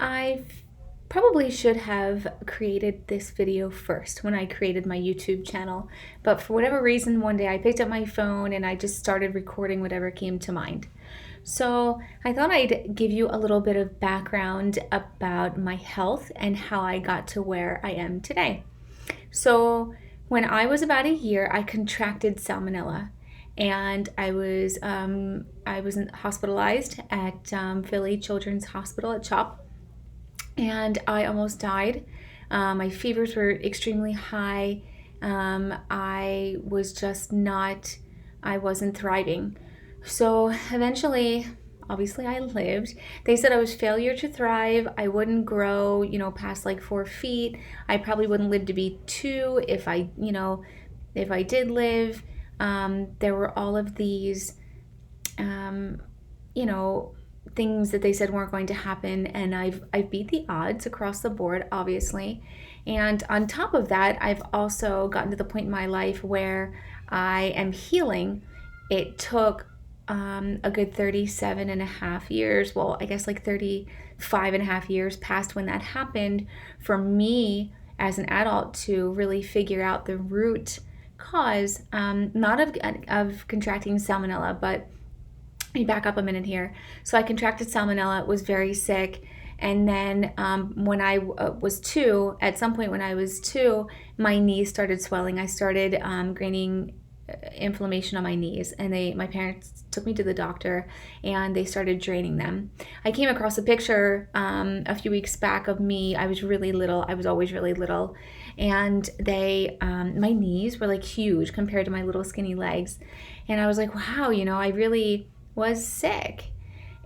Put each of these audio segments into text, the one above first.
I probably should have created this video first when I created my YouTube channel, but for whatever reason, one day I picked up my phone and I just started recording whatever came to mind. So I thought I'd give you a little bit of background about my health and how I got to where I am today. So when I was about a year, I contracted salmonella, and I was hospitalized at Philly Children's Hospital at CHOP, and I almost died. My fevers were extremely high. I was just not, I wasn't thriving. So eventually, obviously, I lived. They said I was failure to thrive. I wouldn't grow, past like 4 feet. I probably wouldn't live to be two if I did live. There were all of these, um, you know, things that they said weren't going to happen, and I've beat the odds across the board, obviously. And on top of that, I've also gotten to the point in my life where I am healing. It took a good 37 and a half years, well, I guess like 35 and a half years past when that happened, for me as an adult to really figure out the root cause, not of contracting salmonella, but let me back up a minute here. So I contracted salmonella, was very sick. And then when I was two, at some point when I was two, my knees started swelling. I started gaining inflammation on my knees, and my parents took me to the doctor and they started draining them. I came across a picture a few weeks back of me. I was really little. I was always really little, and my knees were like huge compared to my little skinny legs. And I was like, wow, I really was sick.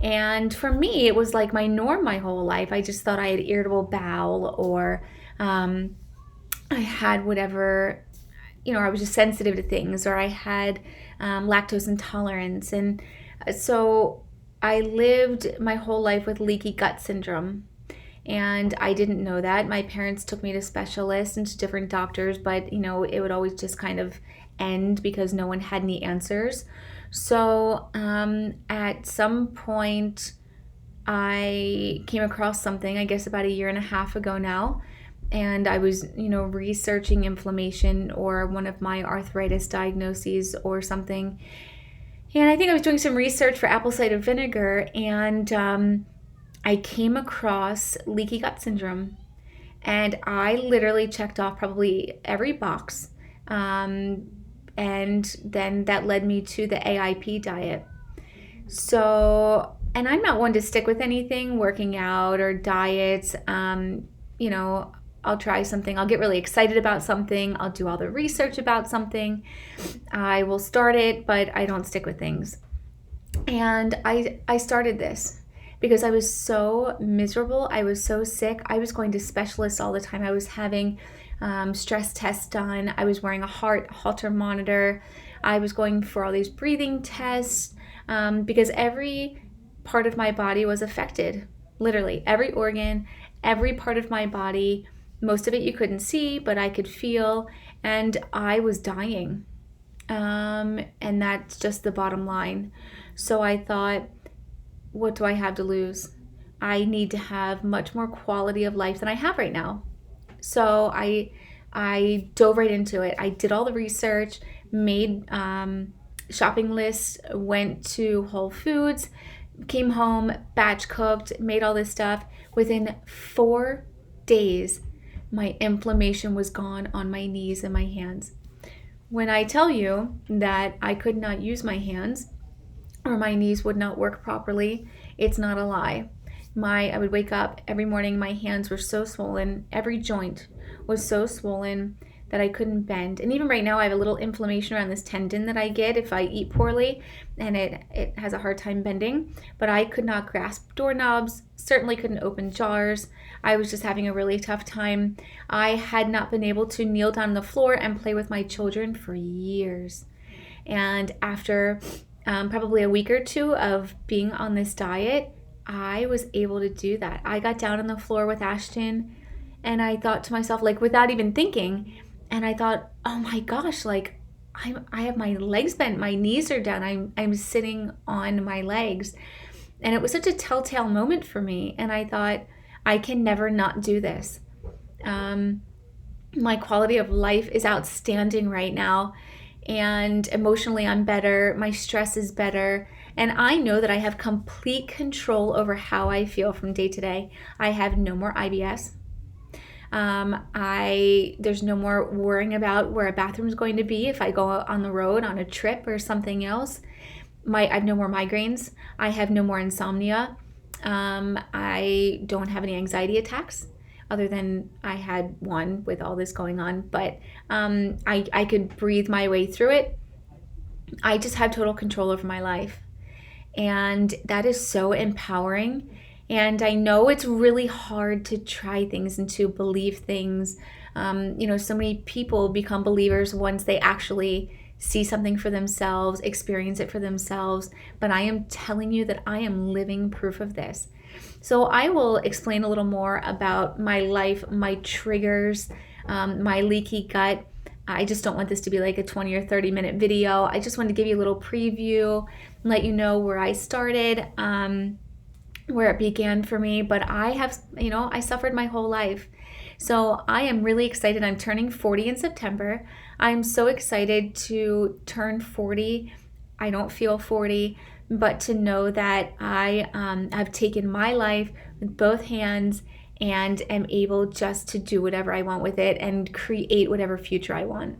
And for me, it was like my norm my whole life. I just thought I had irritable bowel, or I had whatever, I was just sensitive to things, or I had lactose intolerance. And so I lived my whole life with leaky gut syndrome. And I didn't know that. My parents took me to specialists and to different doctors, but it would always just kind of end because no one had any answers. So at some point, I came across something, I guess about a year and a half ago now, and I was, researching inflammation or one of my arthritis diagnoses or something. And I think I was doing some research for apple cider vinegar, and I came across leaky gut syndrome. And I literally checked off probably every box. And then that led me to the AIP diet. So, and I'm not one to stick with anything, working out or diets. I'll try something. I'll get really excited about something. I'll do all the research about something. I will start it, but I don't stick with things. And I started this because I was so miserable. I was so sick. I was going to specialists all the time. I was having stress tests done. I was wearing a heart Holter monitor. I was going for all these breathing tests because every part of my body was affected. Literally every organ, every part of my body. Most of it you couldn't see, but I could feel, and I was dying. And that's just the bottom line. So I thought, what do I have to lose? I need to have much more quality of life than I have right now. So I dove right into it. I did all the research, made shopping lists, went to Whole Foods, came home, batch cooked, made all this stuff. Within 4 days, my inflammation was gone on my knees and my hands. When I tell you that I could not use my hands or my knees would not work properly, it's not a lie. I would wake up every morning, my hands were so swollen, every joint was so swollen that I couldn't bend. And even right now, I have a little inflammation around this tendon that I get if I eat poorly, and it has a hard time bending. But I could not grasp doorknobs, certainly couldn't open jars. I was just having a really tough time. I had not been able to kneel down on the floor and play with my children for years. And after probably a week or two of being on this diet, I was able to do that. I got down on the floor with Ashton, and I thought to myself, like, without even thinking, and I thought, oh my gosh, like I have my legs bent, my knees are down, I'm sitting on my legs. And it was such a telltale moment for me. And I thought, I can never not do this. My quality of life is outstanding right now, and emotionally I'm better, my stress is better, and I know that I have complete control over how I feel from day to day. I have no more IBS. There's no more worrying about where a bathroom is going to be if I go out on the road on a trip or something else. I have no more migraines. I have no more insomnia. I don't have any anxiety attacks, other than I had one with all this going on. But I could breathe my way through it. I just have total control over my life. And that is so empowering. And I know it's really hard to try things and to believe things. So many people become believers once they actually see something for themselves, experience it for themselves. But I am telling you that I am living proof of this. So I will explain a little more about my life, my triggers, my leaky gut. I just don't want this to be like a 20 or 30-minute video. I just wanted to give you a little preview, let you know where I started, where it began for me. But I suffered my whole life. So I am really excited. I'm turning 40 in September. I'm so excited to turn 40. I don't feel 40, but to know that I have taken my life with both hands and am able just to do whatever I want with it and create whatever future I want.